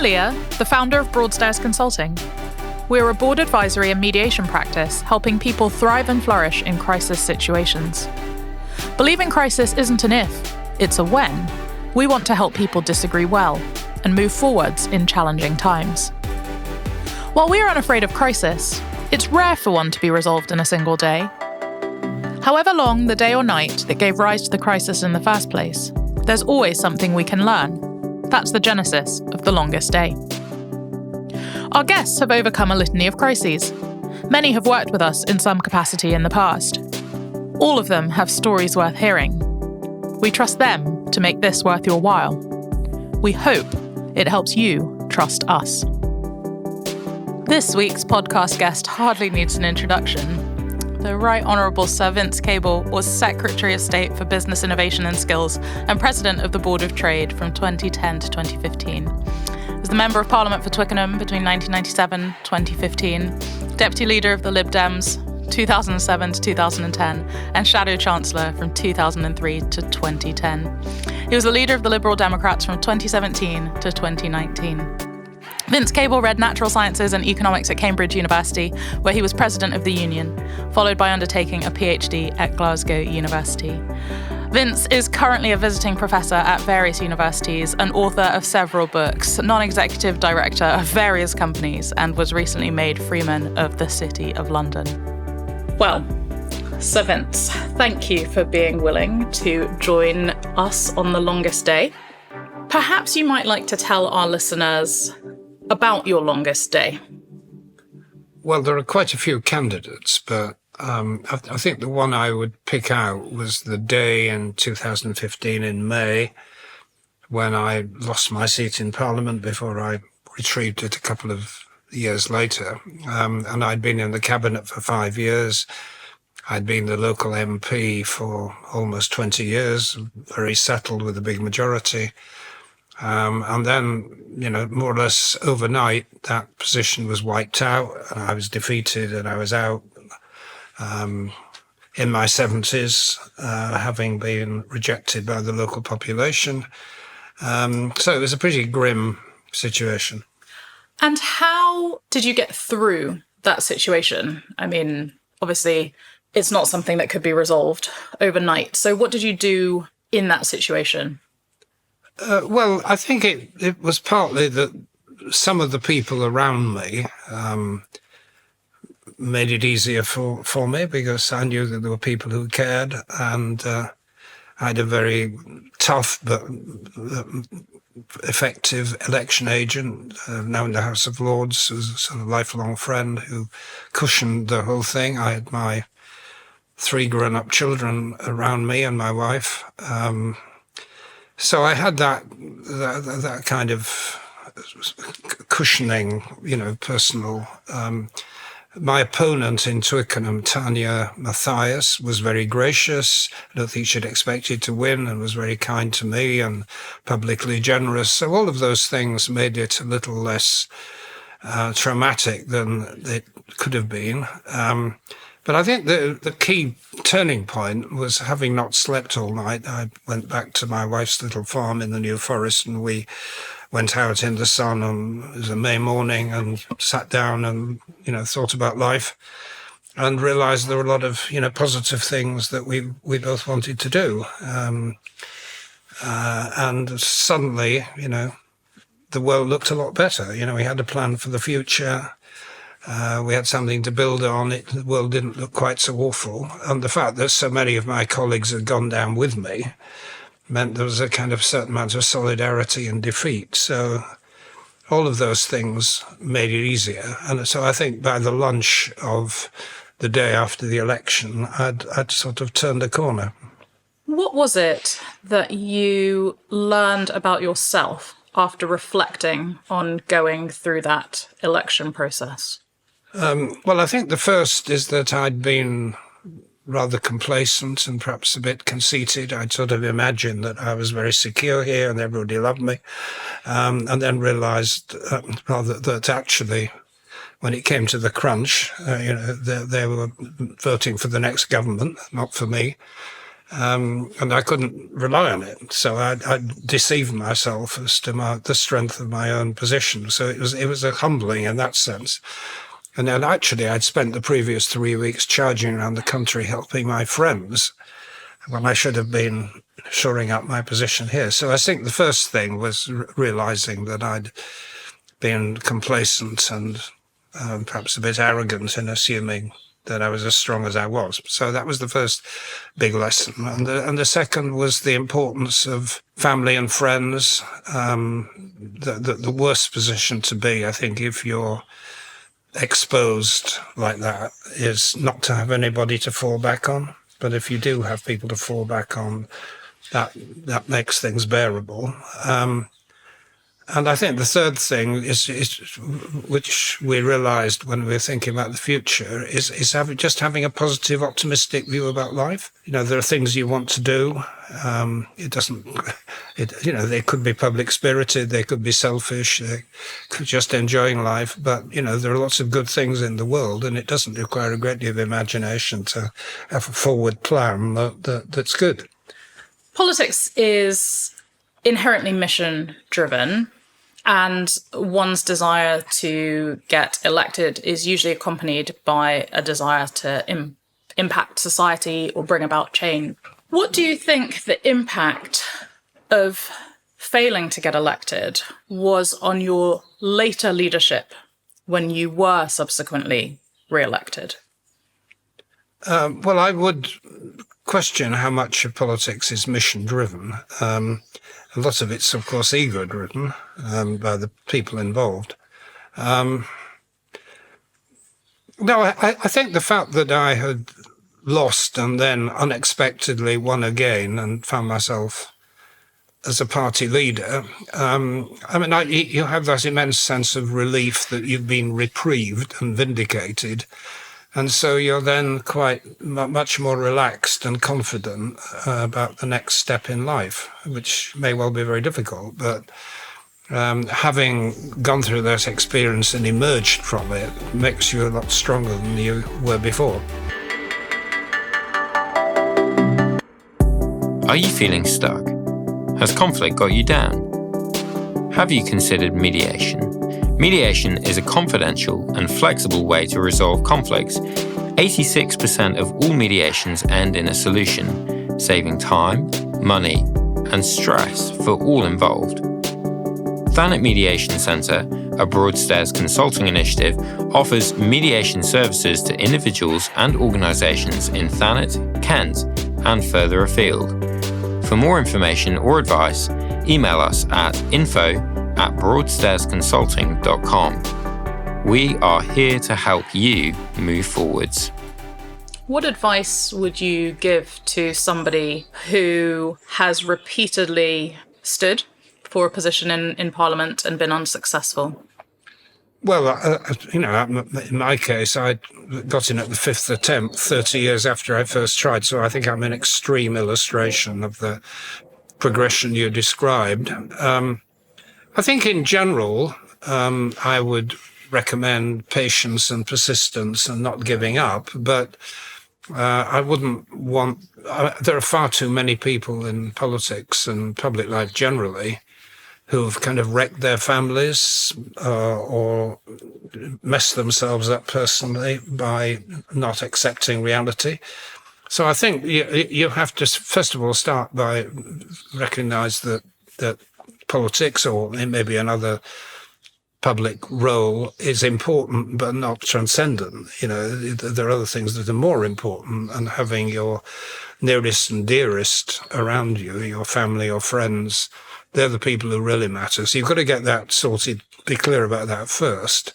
Leah, the founder of Broadstairs Consulting. We're a board advisory and mediation practice helping people thrive and flourish in crisis situations. Believing crisis isn't an if, it's a when. We want to help people disagree well and move forwards in challenging times. While we are unafraid of crisis, it's rare for one to be resolved in a single day. However long the day or night that gave rise to the crisis in the first place, there's always something we can learn. That's the genesis of the longest day. Our guests have overcome a litany of crises. Many have worked with us in some capacity in the past. All of them have stories worth hearing. We trust them to make this worth your while. We hope it helps you trust us. This week's podcast guest hardly needs an introduction. The Right Honourable Sir Vince Cable was Secretary of State for Business Innovation and Skills and President of the Board of Trade from 2010 to 2015. He was the Member of Parliament for Twickenham between 1997 to 2015, Deputy Leader of the Lib Dems 2007 to 2010, and Shadow Chancellor from 2003 to 2010. He was the leader of the Liberal Democrats from 2017 to 2019. Vince Cable read Natural Sciences and Economics at Cambridge University, where he was President of the Union, followed by undertaking a PhD at Glasgow University. Vince is currently a visiting professor at various universities and author of several books, non-executive director of various companies, and was recently made Freeman of the City of London. Well, Sir Vince, thank you for being willing to join us on the longest day. Perhaps you might like to tell our listeners about your longest day. Well, there are quite a few candidates, but I think the one I would pick out was the day in 2015 in May when I lost my seat in Parliament before I retrieved it a couple of years later. And I'd been in the cabinet for 5 years. I'd been the local MP for almost 20 years, very settled with a big majority. And then, more or less overnight, that position was wiped out and I was defeated and I was out in my 70s, having been rejected by the local population. So it was a pretty grim situation. And how did you get through that situation? I mean, obviously, it's not something that could be resolved overnight. So what did you do in that situation? Well, I think it was partly that some of the people around me made it easier for me because I knew that there were people who cared, and I had a very tough but effective election agent, now in the House of Lords, who's a sort of lifelong friend who cushioned the whole thing. I had my 3 grown-up children around me and my wife. So I had that kind of cushioning, personal. My opponent in Twickenham, Tanya Mathias, was very gracious. I don't think she'd expected to win and was very kind to me and publicly generous. So all of those things made it a little less traumatic than it could have been. But I think the key turning point was having not slept all night. I went back to my wife's little farm in the New Forest and we went out in the sun on, it was a May morning, and sat down and, thought about life and realized there were a lot of, positive things that we both wanted to do. And suddenly, the world looked a lot better. We had a plan for the future. We had something to build on. The world didn't look quite so awful. And the fact that so many of my colleagues had gone down with me meant there was a kind of certain amount of solidarity and defeat. So all of those things made it easier. And so I think by the lunch of the day after the election, I'd sort of turned a corner. What was it that you learned about yourself after reflecting on going through that election process? Well, I think the first is that I'd been rather complacent and perhaps a bit conceited. I'd sort of imagined that I was very secure here and everybody loved me, and then realised that actually, when it came to the crunch, they were voting for the next government, not for me. And I couldn't rely on it. So I deceived myself as to the strength of my own position. So it was a humbling in that sense. And then actually I'd spent the previous 3 weeks charging around the country helping my friends when I should have been shoring up my position here. So I think the first thing was realizing that I'd been complacent and perhaps a bit arrogant in assuming that I was as strong as I was. So that was the first big lesson. And the second was the importance of family and friends. The worst position to be, I think, if you're exposed like that, is not to have anybody to fall back on. But if you do have people to fall back on, that makes things bearable. And I think the third thing is which we realized when we were thinking about the future, is having a positive, optimistic view about life. There are things you want to do. They could be public spirited, they could be selfish, they could just enjoying life. But, there are lots of good things in the world, and it doesn't require a great deal of imagination to have a forward plan that's good. Politics is inherently mission-driven, and one's desire to get elected is usually accompanied by a desire to impact society or bring about change. What do you think the impact of failing to get elected was on your later leadership when you were subsequently re-elected? Well, I would question how much of politics is mission-driven. A lot of it's, of course, ego-driven by the people involved. No, I think the fact that I had lost and then unexpectedly won again and found myself as a party leader, you have that immense sense of relief that you've been reprieved and vindicated. And so you're then quite much more relaxed and confident about the next step in life, which may well be very difficult. But having gone through that experience and emerged from it makes you a lot stronger than you were before. Are you feeling stuck? Has conflict got you down? Have you considered mediation? Mediation is a confidential and flexible way to resolve conflicts. 86% of all mediations end in a solution, saving time, money, and stress for all involved. Thanet Mediation Centre, a Broadstairs consulting initiative, offers mediation services to individuals and organisations in Thanet, Kent, and further afield. For more information or advice, email us at info@broadstairsconsulting.com. We are here to help you move forwards. What advice would you give to somebody who has repeatedly stood for a position in Parliament and been unsuccessful? Well, in my case, I got in at the fifth attempt 30 years after I first tried, so I think I'm an extreme illustration of the progression you described. I think in general, I would recommend patience and persistence and not giving up, but I wouldn't want... there are far too many people in politics and public life generally who've kind of wrecked their families or messed themselves up personally by not accepting reality. So I think you have to, first of all, start by recognize that politics, or maybe another public role, is important but not transcendent. There are other things that are more important, and having your nearest and dearest around you, your family or friends, they're the people who really matter. So you've got to get that sorted, be clear about that first.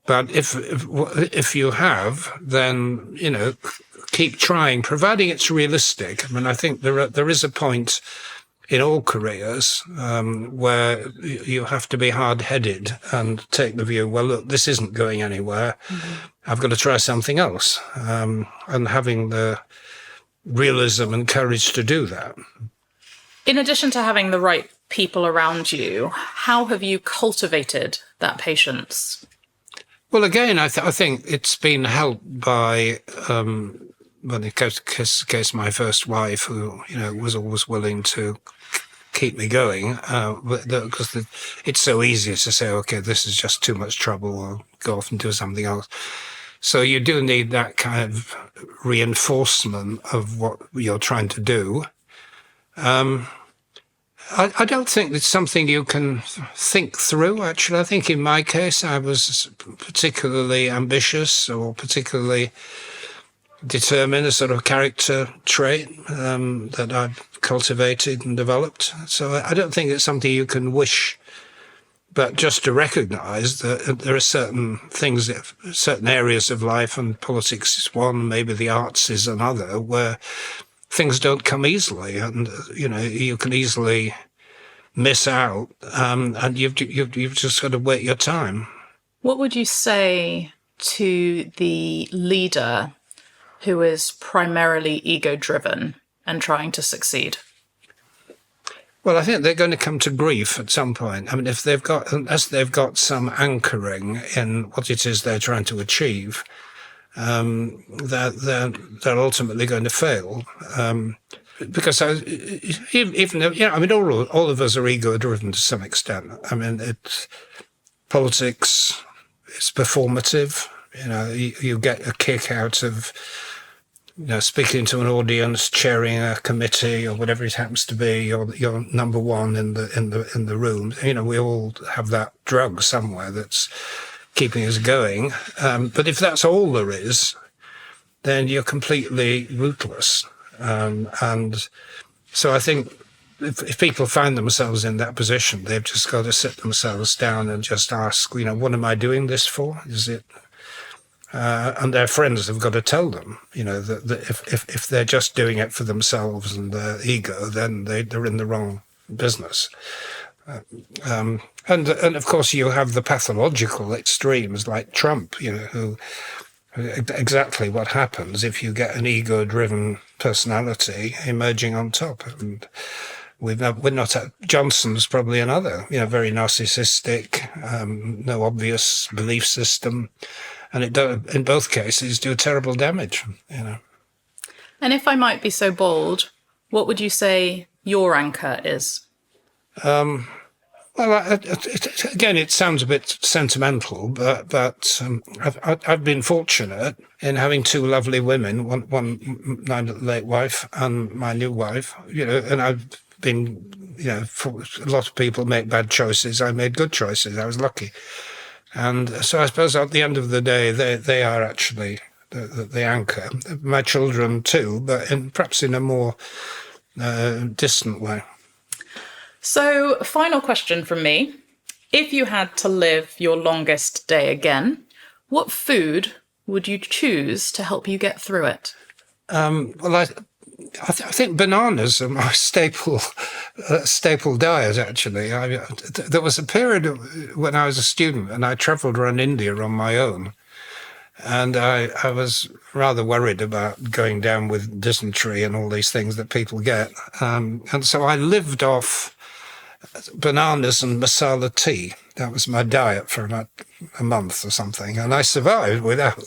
But if you have, then, keep trying, providing it's realistic. I think there is a point in all careers where you have to be hard-headed and take the view, well, look, this isn't going anywhere. Mm-hmm. I've got to try something else. And having the realism and courage to do that. In addition to having the right people around you, how have you cultivated that patience? Well, again, I think it's been helped by But in case of my first wife, who, was always willing to keep me going, because it's so easy to say, okay, this is just too much trouble, I'll go off and do something else. So you do need that kind of reinforcement of what you're trying to do. I don't think it's something you can think through, actually. I think in my case, I was particularly ambitious or particularly determined, a sort of character trait that I've cultivated and developed. So I don't think it's something you can wish, but just to recognise that there are certain things, certain areas of life, and politics is one, maybe the arts is another, where things don't come easily, and you can easily miss out, and you've just got to wait your time. What would you say to the leader who is primarily ego-driven and trying to succeed? Well, I think they're going to come to grief at some point. I mean, unless they've got some anchoring in what it is they're trying to achieve, they're ultimately going to fail. Because even all of us are ego-driven to some extent. I mean, politics is performative. You get a kick out of speaking to an audience, chairing a committee, or whatever it happens to be. You're number one in the room. We all have that drug somewhere that's keeping us going. But if that's all there is, then you're completely rootless. And so I think if people find themselves in that position, they've just got to sit themselves down and just ask, what am I doing this for? Is it? And their friends have got to tell them, that if they're just doing it for themselves and their ego, then they're in the wrong business. And of course you have the pathological extremes like Trump, who exactly what happens if you get an ego-driven personality emerging on top. And we're not at Johnson's probably another, very narcissistic, no obvious belief system. And it does, in both cases, do terrible damage, And if I might be so bold, what would you say your anchor is? Well, again, it sounds a bit sentimental, but I've been fortunate in having two lovely women, one my late wife and my new wife, and I've been, for a lot of people make bad choices. I made good choices. I was lucky. And so I suppose at the end of the day, they are actually the anchor. My children too, but perhaps in a more distant way. So, final question from me. If you had to live your longest day again, what food would you choose to help you get through it? Well, I think bananas are my staple diet, actually. There was a period when I was a student and I travelled around India on my own. And I was rather worried about going down with dysentery and all these things that people get. And so I lived off bananas and masala tea. That was my diet for about a month or something. And I survived without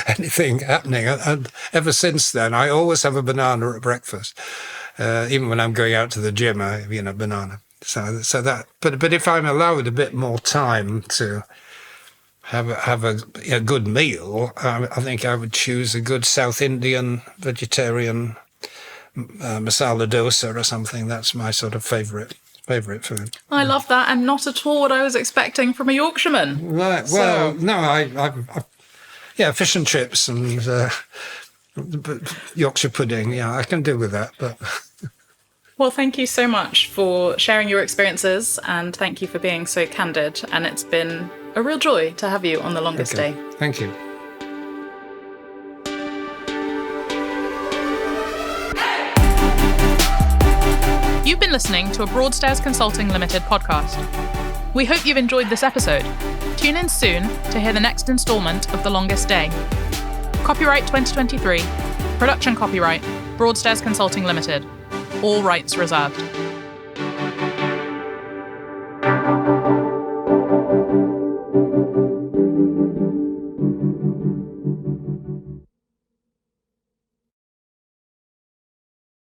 anything happening. And ever since then, I always have a banana at breakfast. Even when I'm going out to the gym, I have a banana. So that. But if I'm allowed a bit more time to have a good meal, I think I would choose a good South Indian vegetarian masala dosa or something. That's my sort of favourite food. I love that, and not at all what I was expecting from a Yorkshireman. Right. Well, no, I fish and chips and Yorkshire pudding. Yeah, I can do with that. But well, thank you so much for sharing your experiences, and thank you for being so candid. And it's been a real joy to have you on The Longest Day. Thank you. You've been listening to a Broadstairs Consulting Limited podcast. We hope you've enjoyed this episode. Tune in soon to hear the next instalment of The Longest Day. Copyright 2023. Production copyright Broadstairs Consulting Limited. All rights reserved.